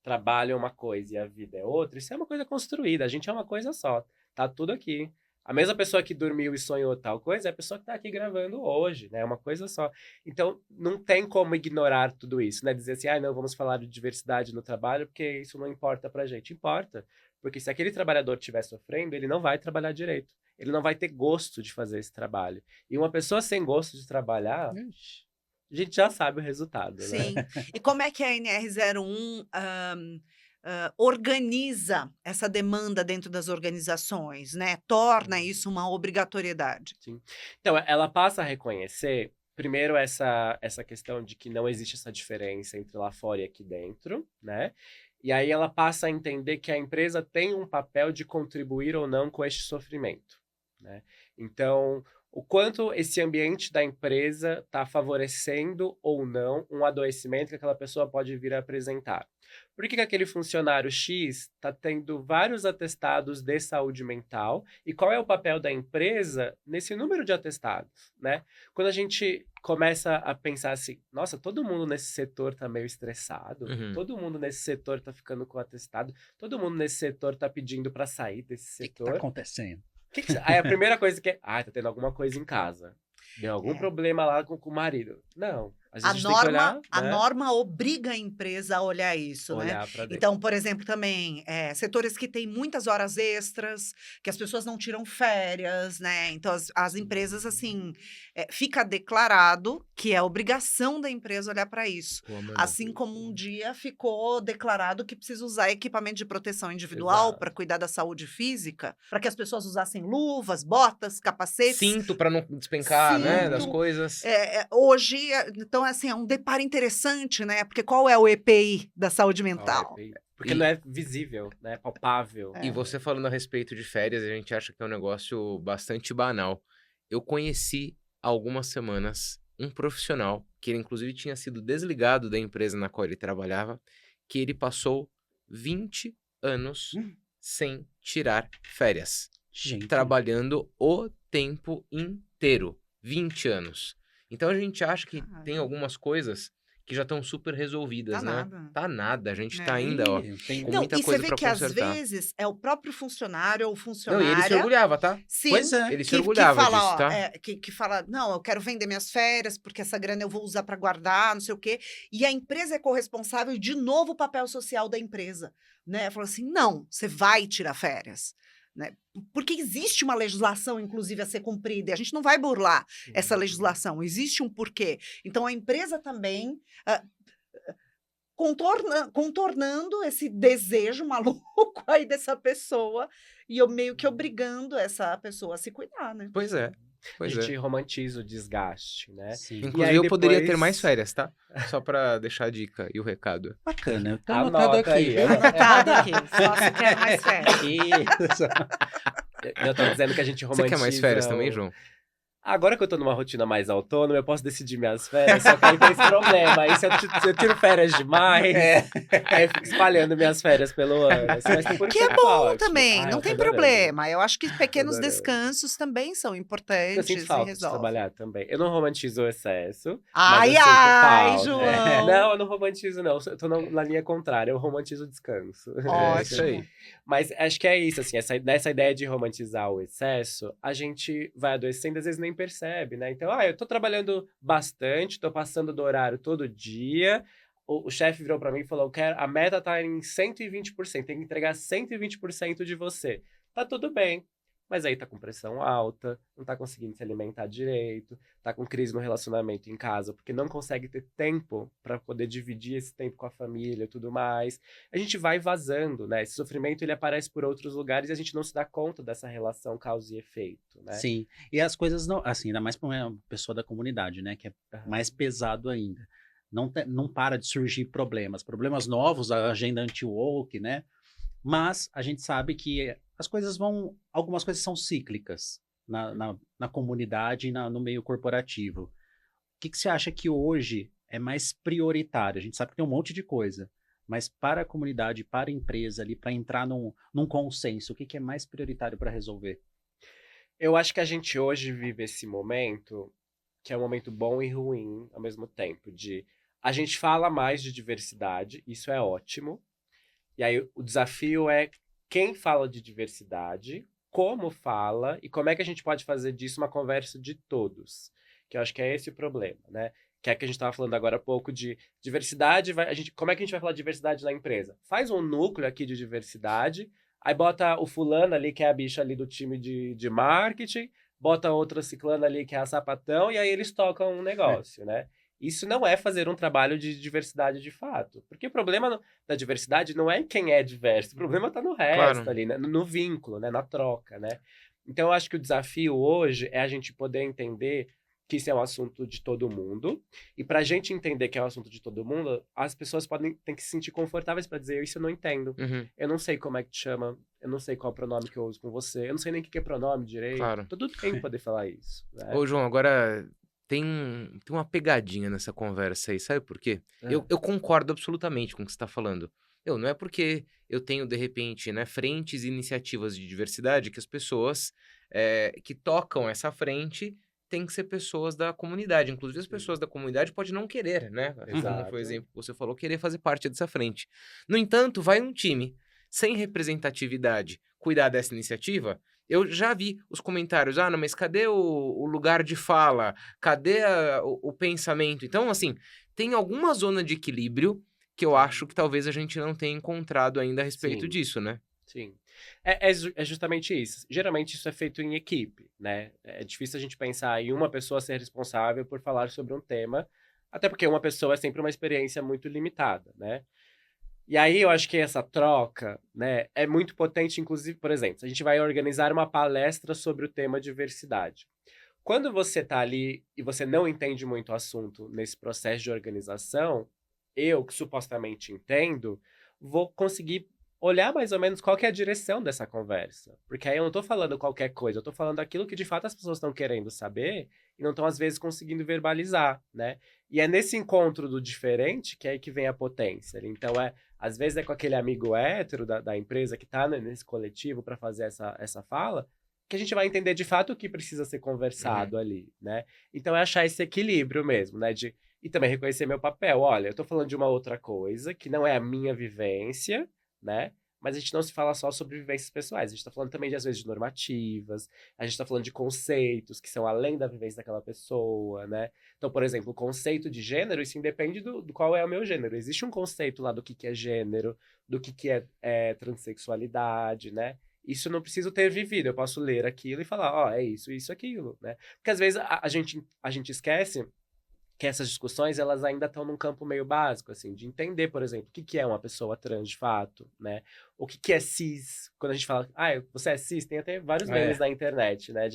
trabalho é uma coisa e a vida é outra, isso é uma coisa construída, a gente é uma coisa só, tá tudo aqui. A mesma pessoa que dormiu e sonhou tal coisa é a pessoa que tá aqui gravando hoje, né? É uma coisa só. Então, não tem como ignorar tudo isso, né? Dizer assim, não, vamos falar de diversidade no trabalho, porque isso não importa pra gente. Importa, porque se aquele trabalhador estiver sofrendo, ele não vai trabalhar direito. Ele não vai ter gosto de fazer esse trabalho. E uma pessoa sem gosto de trabalhar... a gente já sabe o resultado, né? Sim. E como é que a NR01 organiza essa demanda dentro das organizações, né? Torna isso uma obrigatoriedade. Sim. Então, ela passa a reconhecer, primeiro, essa questão de que não existe essa diferença entre lá fora e aqui dentro, né? E aí ela passa a entender que a empresa tem um papel de contribuir ou não com este sofrimento, né? Então, o quanto esse ambiente da empresa está favorecendo ou não um adoecimento que aquela pessoa pode vir a apresentar. Por que aquele funcionário X está tendo vários atestados de saúde mental e qual é o papel da empresa nesse número de atestados, né? Quando a gente começa a pensar assim, nossa, todo mundo nesse setor está meio estressado, todo mundo nesse setor está ficando com atestado, todo mundo nesse setor está pedindo para sair desse setor. O que está acontecendo? Aí a primeira coisa que tá tendo alguma coisa em casa. Deu algum problema lá com o marido. Não. Às vezes a gente tem que olhar, A né? norma obriga a empresa a olhar isso, Olhar né? pra dentro. Então, por exemplo, também setores que têm muitas horas extras, que as pessoas não tiram férias, né? Então, as empresas, assim, fica declarado que é obrigação da empresa olhar para isso. Assim como um dia ficou declarado que precisa usar equipamento de proteção individual para cuidar da saúde física, para que as pessoas usassem luvas, botas, capacetes. Cinto para não despencar, né, das coisas. Hoje, então, assim, é um deparo interessante, né? Porque qual é o EPI da saúde mental? Porque não é visível, né? Palpável. E você falando a respeito de férias, a gente acha que é um negócio bastante banal. Eu conheci há algumas semanas um profissional, que ele inclusive tinha sido desligado da empresa na qual ele trabalhava, que ele passou 20 anos sem tirar férias. Gente. Trabalhando o tempo inteiro. 20 anos. Então a gente acha que tem algumas coisas que já estão super resolvidas, né? Nada. Tá nada. A gente tá ainda, ó, com Não, muita e coisa você vê pra que consertar. às vezes é o próprio funcionário ou Não, funcionária... e ele se orgulhava, tá? Sim, Pois é. Ele se orgulhava fala, disso, ó, tá? que fala, não, eu quero vender minhas férias, porque essa grana eu vou usar para guardar, não sei o quê. E a empresa é corresponsável, de novo, o papel social da empresa, né? Falou assim, não, você vai tirar férias. Né? Porque existe uma legislação, inclusive, a ser cumprida, e a gente não vai burlar essa legislação, existe um porquê. Então, a empresa também, contornando esse desejo maluco aí dessa pessoa, e eu meio que obrigando essa pessoa a se cuidar, né? Pois é. A gente romantiza o desgaste, né? Sim. Inclusive, aí eu poderia ter depois- mais férias, tá? Só pra deixar a dica e o recado. Bacana. Tá Anota anotado aqui. aí, viu? Anotado aqui, só se quer mais férias. Isso. Eu tô dizendo que a gente Você romantiza... quer mais férias também, João? Agora que eu tô numa rotina mais autônoma, eu posso decidir minhas férias, só que aí tem esse problema. Aí se eu tiro férias demais, aí eu fico espalhando minhas férias pelo ano. Assim, mas por Que isso é bom ótimo. também, Ah, não eu tem tô adorando. problema. Eu acho que pequenos adorando. descansos também são Eu importantes sinto e falta de resolvem. trabalhar também. Eu não romantizo o excesso, Ai, mas eu sinto ai, falta. João. Não, eu não romantizo, não. Eu tô na linha contrária, eu romantizo o descanso. É isso Ótimo. aí. Mas acho que é isso, assim, nessa ideia de romantizar o excesso, a gente vai adoecendo, às vezes nem percebe, né? Então, eu tô trabalhando bastante, tô passando do horário todo dia, o chefe virou para mim e falou, a meta tá em 120%, tem que entregar 120% de você. Tá tudo bem. Mas aí tá com pressão alta, não tá conseguindo se alimentar direito, tá com crise no relacionamento em casa, porque não consegue ter tempo para poder dividir esse tempo com a família e tudo mais. A gente vai vazando, né? Esse sofrimento, ele aparece por outros lugares e a gente não se dá conta dessa relação causa e efeito, né? Sim, e as coisas não, assim, ainda mais para uma pessoa da comunidade, né, que é mais pesado ainda. Não para de surgir problemas novos, a agenda anti-woke, né? Mas a gente sabe que algumas coisas são cíclicas na comunidade e no meio corporativo. O que você acha que hoje é mais prioritário? A gente sabe que tem um monte de coisa, mas para a comunidade, para a empresa ali, para entrar num consenso, o que é mais prioritário para resolver? Eu acho que a gente hoje vive esse momento, que é um momento bom e ruim ao mesmo tempo, a gente fala mais de diversidade, isso é ótimo. E aí o desafio é quem fala de diversidade, como fala e como é que a gente pode fazer disso uma conversa de todos. Que eu acho que é esse o problema, né? Que é que a gente estava falando agora há pouco de diversidade, como é que a gente vai falar de diversidade na empresa? Faz um núcleo aqui de diversidade, aí bota o fulano ali, que é a bicha ali do time de marketing, bota outra ciclana ali, que é a sapatão, e aí eles tocam um negócio, né? Isso não é fazer um trabalho de diversidade de fato. Porque o problema da diversidade não é em quem é diverso, o problema está no resto Claro. ali, né? No vínculo, né? Na troca, né? Então, eu acho que o desafio hoje é a gente poder entender que isso é um assunto de todo mundo. E para a gente entender que é um assunto de todo mundo, as pessoas têm que se sentir confortáveis para dizer, isso eu não entendo. Uhum, Eu não sei como é que te chama, eu não sei qual pronome que eu uso com você, eu não sei nem o que é pronome direito. claro. Tudo bem poder falar isso, né? Ô, João, agora tem uma pegadinha nessa conversa aí, sabe por quê? Eu concordo absolutamente com o que você está falando. Não é porque eu tenho, de repente, né, frentes e iniciativas de diversidade que as pessoas que tocam essa frente têm que ser pessoas da comunidade. Inclusive, as pessoas da comunidade podem não querer, né? Como foi Exato. o exemplo que você falou, querer fazer parte dessa frente. No entanto, vai um time sem representatividade cuidar dessa iniciativa. Eu já vi os comentários, não, mas cadê o lugar de fala? Cadê o pensamento? Então, assim, tem alguma zona de equilíbrio que eu acho que talvez a gente não tenha encontrado ainda a respeito Sim. disso, né? Sim. É justamente isso. Geralmente isso é feito em equipe, né? É difícil a gente pensar em uma pessoa ser responsável por falar sobre um tema, até porque uma pessoa é sempre uma experiência muito limitada, né? E aí eu acho que essa troca, né, é muito potente, inclusive, por exemplo, se a gente vai organizar uma palestra sobre o tema diversidade. Quando você está ali e você não entende muito o assunto nesse processo de organização, eu, que supostamente entendo, vou conseguir olhar mais ou menos qual que é a direção dessa conversa. Porque aí eu não estou falando qualquer coisa, eu estou falando aquilo que de fato as pessoas estão querendo saber e não estão, às vezes, conseguindo verbalizar, né? E é nesse encontro do diferente que é aí que vem a potência. Então, às vezes é com aquele amigo hétero da empresa que está nesse coletivo para fazer essa fala, que a gente vai entender de fato o que precisa ser conversado ali, né? Então é achar esse equilíbrio mesmo, né? E também reconhecer meu papel. Olha, eu tô falando de uma outra coisa que não é a minha vivência, né? Mas a gente não se fala só sobre vivências pessoais. A gente tá falando também, às vezes, de normativas. A gente tá falando de conceitos que são além da vivência daquela pessoa, né? Então, por exemplo, o conceito de gênero, isso independe do qual é o meu gênero. Existe um conceito lá do que é gênero, do que é transexualidade, né? Isso eu não preciso ter vivido, eu posso ler aquilo e falar, é isso, aquilo, né? Porque às vezes a gente esquece que essas discussões, elas ainda estão num campo meio básico, assim, de entender, por exemplo, o que é uma pessoa trans de fato, né? O que é cis? Quando a gente fala, você é cis, tem até vários memes na internet, né?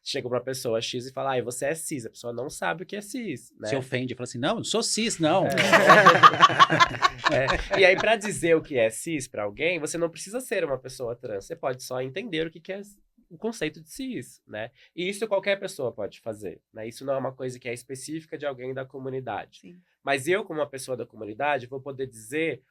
Chega pra uma pessoa X e fala, você é cis, a pessoa não sabe o que é cis, né? Se ofende, fala assim, não sou cis, não. E aí, pra dizer o que é cis pra alguém, você não precisa ser uma pessoa trans, você pode só entender o que é o conceito de cis, né? E isso qualquer pessoa pode fazer, né? Isso não é uma coisa que é específica de alguém da comunidade. Sim. Mas eu, como uma pessoa da comunidade, vou poder dizer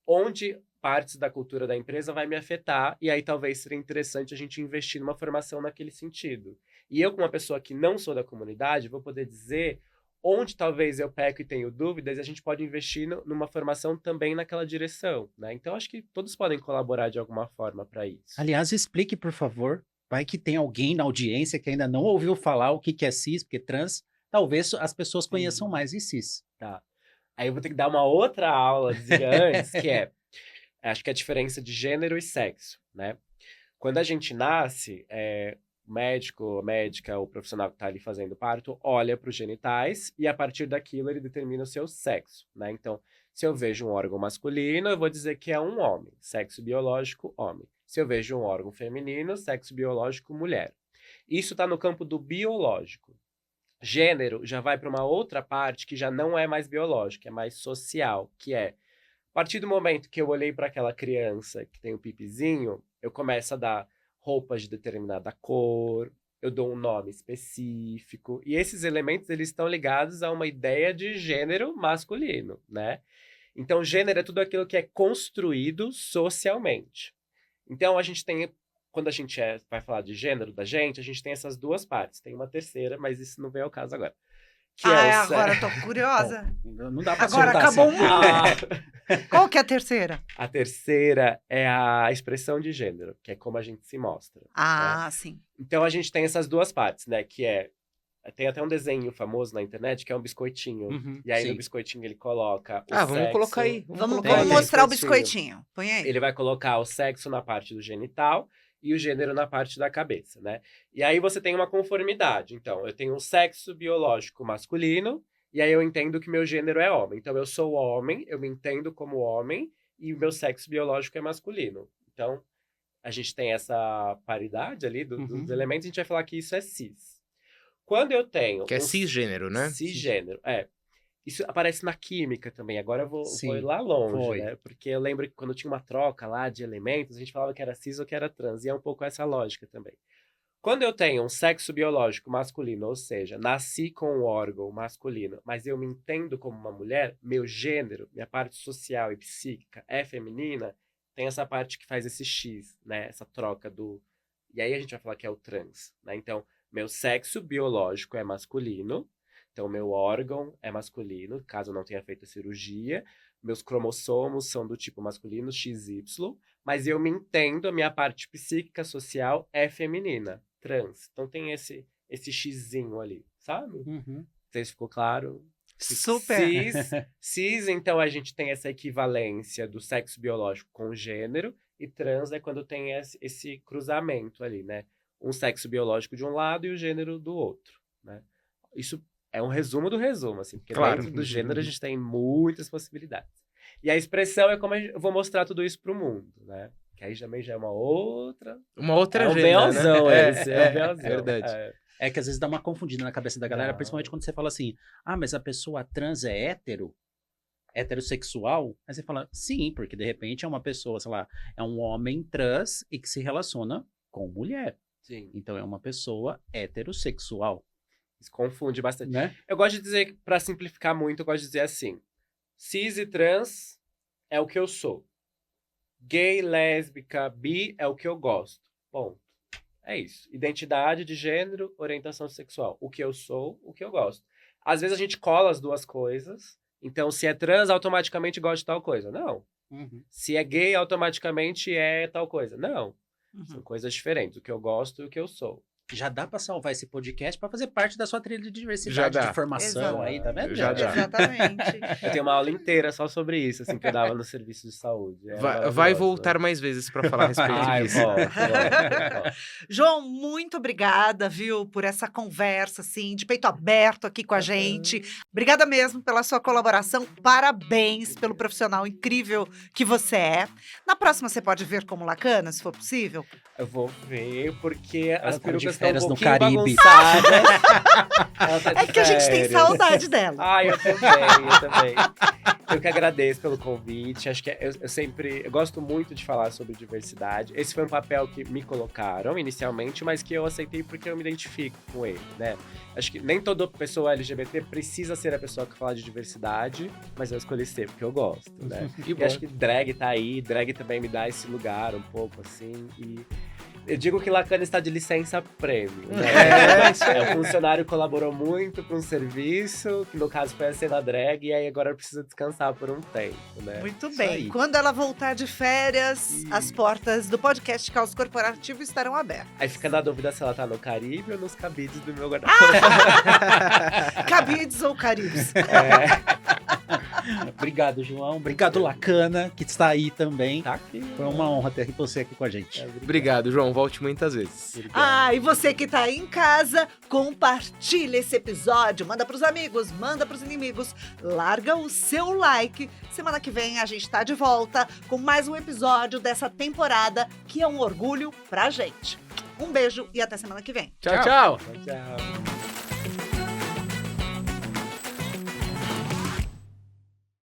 onde partes da cultura da empresa vai me afetar, e aí talvez seria interessante a gente investir numa formação naquele sentido. E eu, como uma pessoa que não sou da comunidade, vou poder dizer onde talvez eu peco e tenho dúvidas, e a gente pode investir numa formação também naquela direção, né? Então, acho que todos podem colaborar de alguma forma para isso. Aliás, explique, por favor. Vai que tem alguém na audiência que ainda não ouviu falar o que é cis, porque trans, talvez as pessoas conheçam mais de cis. Tá. Aí eu vou ter que dar uma outra aula antes, que acho que é a diferença de gênero e sexo, né? Quando a gente nasce, o médico, a médica, o profissional que está ali fazendo parto, olha para os genitais e a partir daquilo ele determina o seu sexo, né? Então, se eu vejo um órgão masculino, eu vou dizer que é um homem, sexo biológico, homem. Se eu vejo um órgão feminino, sexo biológico, mulher. Isso está no campo do biológico. Gênero já vai para uma outra parte que já não é mais biológica, é mais social, que é, a partir do momento que eu olhei para aquela criança que tem o pipizinho, eu começo a dar roupas de determinada cor, eu dou um nome específico, e esses elementos eles estão ligados a uma ideia de gênero masculino, né? Então, gênero é tudo aquilo que é construído socialmente. Então, a gente tem, quando a gente vai falar de gênero da gente, a gente tem essas duas partes. Tem uma terceira, mas isso não vem ao caso agora. Que agora eu tô curiosa. Bom, não dá pra Agora soltar acabou assim. Qual que é a terceira? A terceira é a expressão de gênero, que é como a gente se mostra. Né? Sim. Então, a gente tem essas duas partes, né? Que tem até um desenho famoso na internet que é um biscoitinho. E aí, sim. no biscoitinho, ele coloca o Vamos sexo. colocar aí. Vamos colocar aí. mostrar o biscoitinho. Põe aí. Ele vai colocar o sexo na parte do genital e o gênero na parte da cabeça, né? E aí você tem uma conformidade. Então, eu tenho um sexo biológico masculino, e aí eu entendo que meu gênero é homem. Então, eu sou homem, eu me entendo como homem, e o meu sexo biológico é masculino. Então, a gente tem essa paridade ali dos elementos, a gente vai falar que isso é cis. Quando eu tenho... Que é cisgênero, né? Cisgênero, Isso aparece na química também. Agora eu vou ir lá longe, né? Porque eu lembro que quando tinha uma troca lá de elementos, a gente falava que era cis ou que era trans. E é um pouco essa lógica também. Quando eu tenho um sexo biológico masculino, ou seja, nasci com um órgão masculino, mas eu me entendo como uma mulher, meu gênero, minha parte social e psíquica é feminina, tem essa parte que faz esse X, né? Essa troca do... E aí a gente vai falar que é o trans, né? Então, meu sexo biológico é masculino, então, meu órgão é masculino, caso eu não tenha feito a cirurgia. Meus cromossomos são do tipo masculino, XY. Mas eu me entendo, a minha parte psíquica social é feminina, trans. Então, tem esse xizinho ali, sabe? Não sei se ficou claro. Super! Cis, então, a gente tem essa equivalência do sexo biológico com o gênero. E trans é quando tem esse cruzamento ali, né? Um sexo biológico de um lado e o gênero do outro, né? Isso é um resumo do resumo, assim, porque dentro do gênero a gente tem muitas possibilidades. E a expressão é como eu vou mostrar tudo isso pro mundo, né? Que aí também já é uma outra... Uma outra agenda, belzão, né? É um belzão. Verdade. É que às vezes dá uma confundida na cabeça da galera, principalmente quando você fala assim, mas a pessoa trans é heterossexual? Aí você fala, sim, porque de repente é uma pessoa, sei lá, é um homem trans e que se relaciona com mulher. Sim. Então é uma pessoa heterossexual. Isso confunde bastante. Né? Eu gosto de dizer, pra simplificar muito, eu gosto de dizer assim, cis e trans é o que eu sou. Gay, lésbica, bi é o que eu gosto. Ponto. É isso. Identidade de gênero, orientação sexual. O que eu sou, o que eu gosto. Às vezes a gente cola as duas coisas. Então, se é trans, automaticamente gosta de tal coisa. Não. Se é gay, automaticamente é tal coisa. Não. São coisas diferentes. O que eu gosto e o que eu sou. Já dá pra salvar esse podcast pra fazer parte da sua trilha de diversidade de formação aí, tá vendo? Já dá. Exatamente. Eu tenho uma aula inteira só sobre isso, assim, que eu dava no serviço de saúde. Vai voltar mais vezes pra falar a respeito disso. Volto. João, muito obrigada, viu, por essa conversa, assim, de peito aberto aqui com a gente. Obrigada mesmo pela sua colaboração. Parabéns pelo profissional incrível que você é. Na próxima você pode vir como Lacana, se for possível? Eu vou ver, porque as tá perucas de estão um férias no pouquinho Caribe. bagunçadas. Ela tá de É que a gente tem férias. saudade dela. Eu também. Eu que agradeço pelo convite. Acho que eu gosto muito de falar sobre diversidade. Esse foi um papel que me colocaram inicialmente, mas que eu aceitei porque eu me identifico com ele, né? Acho que nem toda pessoa LGBT precisa ser a pessoa que fala de diversidade, mas eu escolhi ser porque eu gosto, né? E acho que drag tá aí, drag também me dá esse lugar um pouco assim, e eu digo que Lacana está de licença prêmio, né? O funcionário colaborou muito para um serviço, que no caso foi a cena drag, e aí agora precisa descansar por um tempo, né? Muito Isso bem. aí. Quando ela voltar de férias, as portas do podcast Caos Corporativo estarão abertas. Aí fica na dúvida se ela tá no Caribe ou nos cabides do meu guarda-roupa. Cabides ou Caribes? Obrigado, João. Obrigado, Lacana, que está aí também. Tá aqui. Foi uma honra ter você aqui com a gente. Obrigado, João. Volte muitas vezes. Ah, e você que tá aí em casa, compartilha esse episódio, manda pros amigos, manda pros inimigos, larga o seu like. Semana que vem a gente tá de volta com mais um episódio dessa temporada que é um orgulho pra gente. Um beijo e até semana que vem. Tchau, tchau. Tchau.